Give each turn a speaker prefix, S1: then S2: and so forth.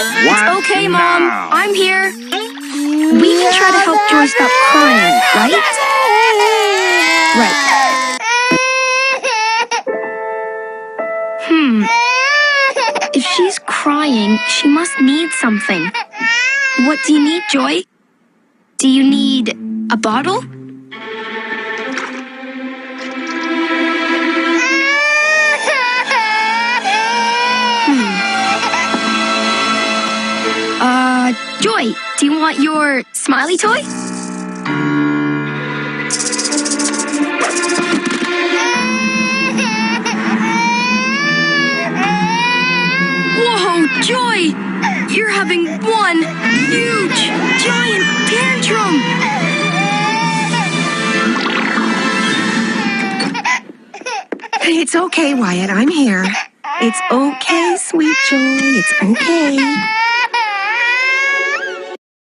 S1: It's okay, Mom. I'm here. We can try to help Joy stop crying, right? Right. If she's crying, she must need something. What do you need, Joy? Do you need a bottle? Joy, do you want your smiley toy? Whoa, Joy! You're having one huge, giant tantrum!
S2: It's okay, Wyatt. I'm here. It's okay, sweet Joy. It's okay.